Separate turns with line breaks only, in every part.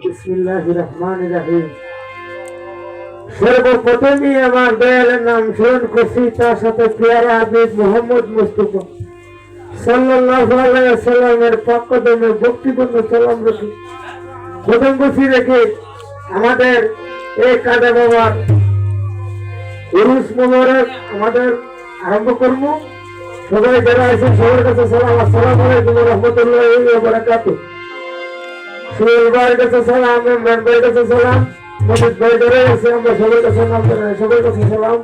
বিসমিল্লাহির রহমানির রহিম। সর্বপ্রথমই আমার দয়ালের নাম স্মরণ করছি, তার সাথে পেয়ারা হাবিব মোহাম্মদ মুস্তাফা সাল্লাল্লাহু আলাইহি ওয়াসাল্লামের পাক কদমে ভক্তিপূর্ণ সালাম রাখি। প্রথম বসি রেখে আমাদের এই কাদা বাবার উরুস মোবারক আমাদের আরম্ভ করব। সবাই যারা আছেন সবার কাছে সালাম, আসসালামু আলাইকুম ওয়া রাহমাতুল্লাহি ওয়া বারাকাতুহু। সুহেল ভাইয়ের কাছে সালাম, ইমরান ভাইয়ের কাছে সালাম, মজিদ ভাই ধরে আছে, আমরা সবার কাছে নাম জানাই, সবার কাছে সালাম।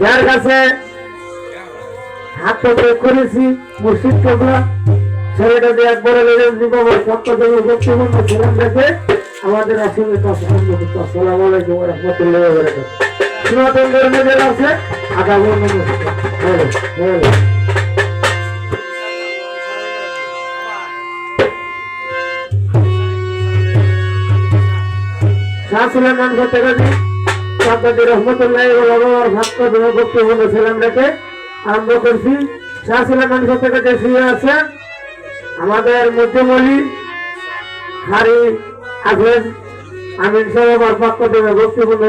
যার কাছে হাত পরে করেছি মুর্শিদ কাবলা, ছেলেটা দিয়ে একবারে লেগে বাবার সত্য দেবে বক্তব্য সালাম রেখে আমাদের আসলে আসসালামু আলাইকুম ওয়া রাহমাতুল্লাহি ওয়া বারাকাতুহু। সনাতন ধর্মে যারা আছে আদাব ও নমস্কার। শাহ সুলাইমান ফতেগাজী সাদ্দাতি রহমতুল্লাহি ওয়া বাবার ভাক্ত দেবে বক্তব্য সালাম রেখে আরম্ভ করছি। শাহ সুলাইমান ফতেগাজী শুয়ে আছেন আমাদের মধ্যমলি হারি হাফেজ আমিন সাহেব আর পক্ষ থেকে বক্তব্য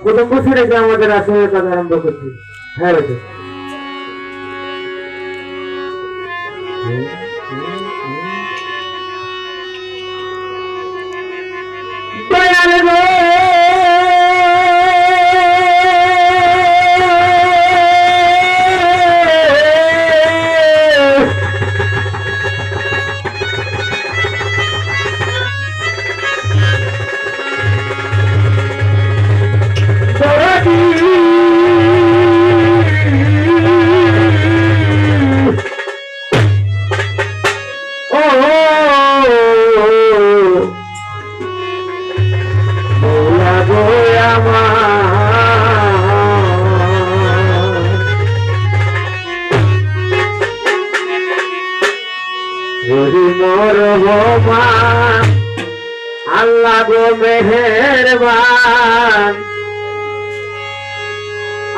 প্রথম বছর রেখে আমাদের আসলে কাজ আরম্ভ করছি। হ্যাঁ রেখে আল্লাহ গো মেহেরবান,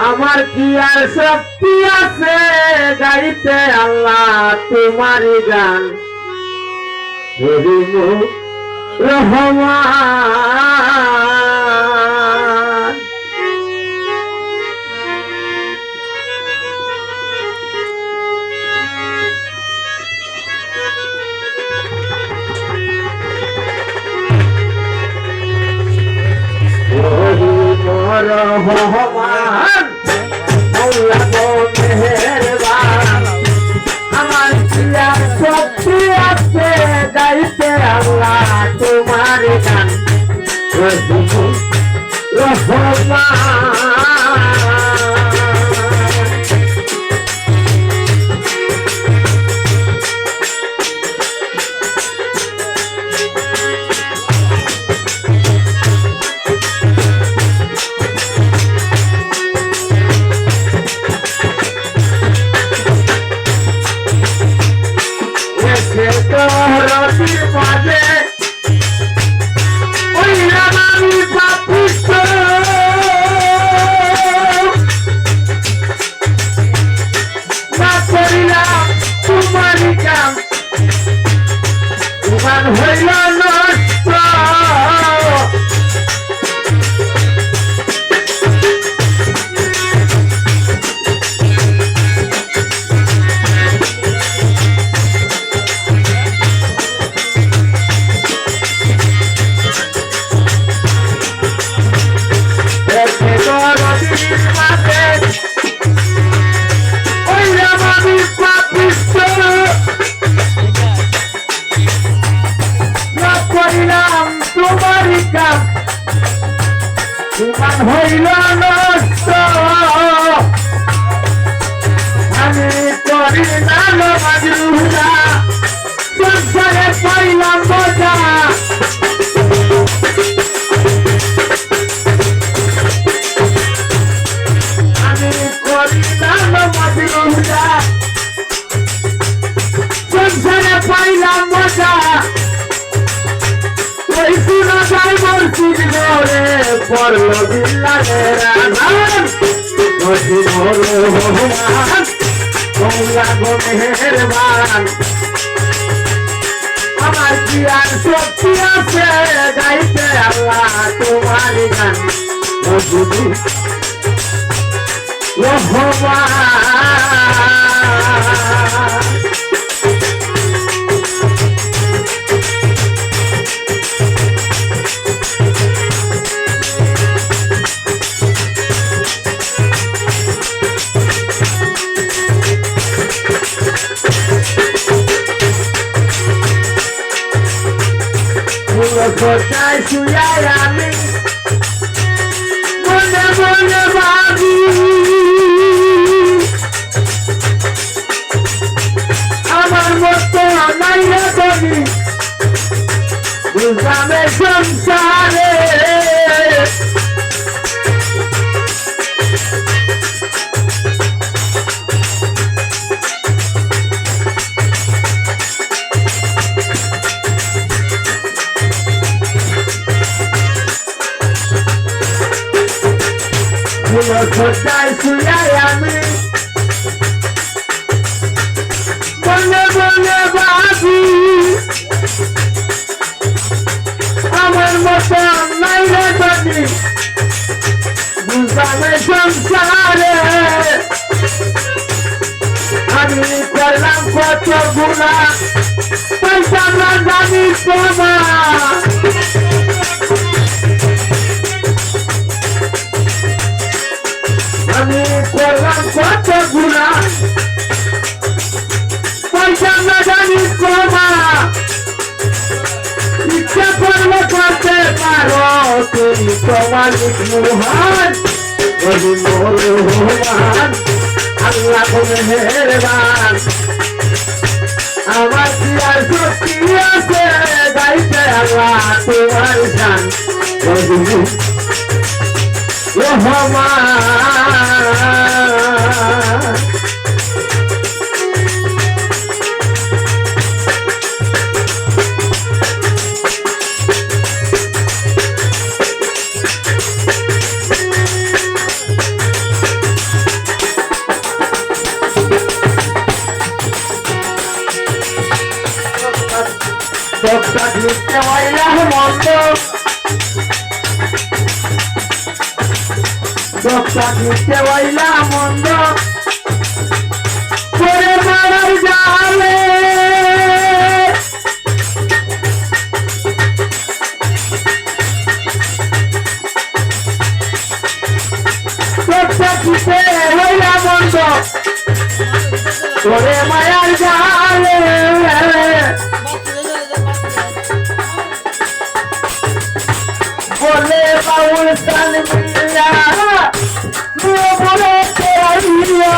আমার কি আর শক্তি আছে গাইতে আল্লাহ তোমারই গান। রহমান রহমান আল্লাহ গো মেহেরবান, আমার কি আর শক্তি আছে গাইতে আল্লাহ তোমার গান। রহমান হইল নষ্ট হইল নষ্ট, আমি করি না মাজরুরা সংসারে পাইলাম মজা। আমি করি না মাজরুরা সংসারে পাইলাম মজা। ওই শুনা যায় মসজিদ ঘরে পড়ল বিল্লাহের আযান। রহমান মৌলা গো মেহেরবান, আমার আমার কি আর শক্তি আছে গাইতে আল্লাহ তোমার গান কোথায় শুয়াই আমি মনে মনে ভাবি আমার মতো নাই রে বলি বুঝাবে সংসারে কোথায় শুয়াই আমি মনে মনে ভাবি আমার মতো নাই রে বলি বুঝাবে সংসারে আমি করলাম কত গুণা পয়সা না জানি তোমা আমি করলাম কত গুণা পয়সা না জানি তোমা ইচ্ছা করলে করতে পারো তুমি তোমার মহান রহমান আল্লাহ মেহেরবান আমার কি আর শক্তি আছে গাইতে আল্লাহ তোমার গান রহমান সবটা লিখতে হইলা মন্দ সবটা লিখতে হইলা মন্দ করে মারার জালে সবটা লিখতে হইলা মন্দ করে মায়ার জালে বলে বাউল সালমিয়া বলে তেরিয়া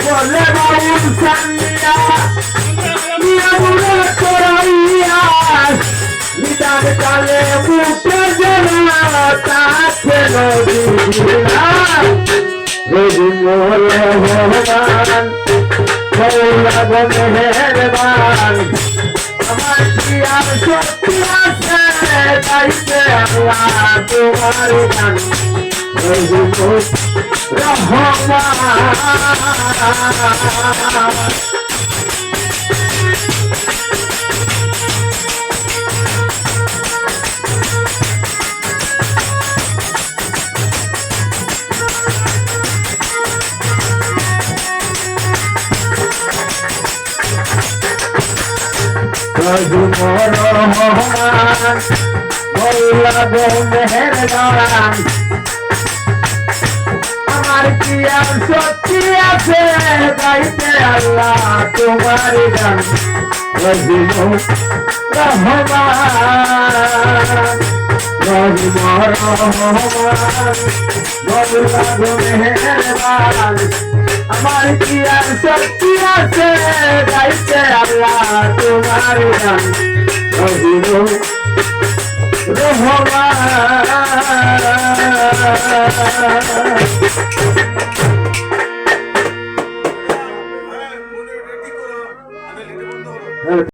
বলে বাউল সালমিয়া বলে তেরিয়া বিদান কালে মুখে জনা তাকে নদীরা রবি মোরে ভগবান মৌলা গো মেহেরবান আমার কি আর শক্তি আছে গাইতে আল্লাহ তোমার গান রহমান রহমান মৌলা গো মেহেরবান আমার কি আর শক্তি আছে গাইতে আল্লাহ তোমার গান রহমান মৌলা গো মেহেরবান আমার কি আর শক্তি আছে গাইতে আল্লাহ তোমার গান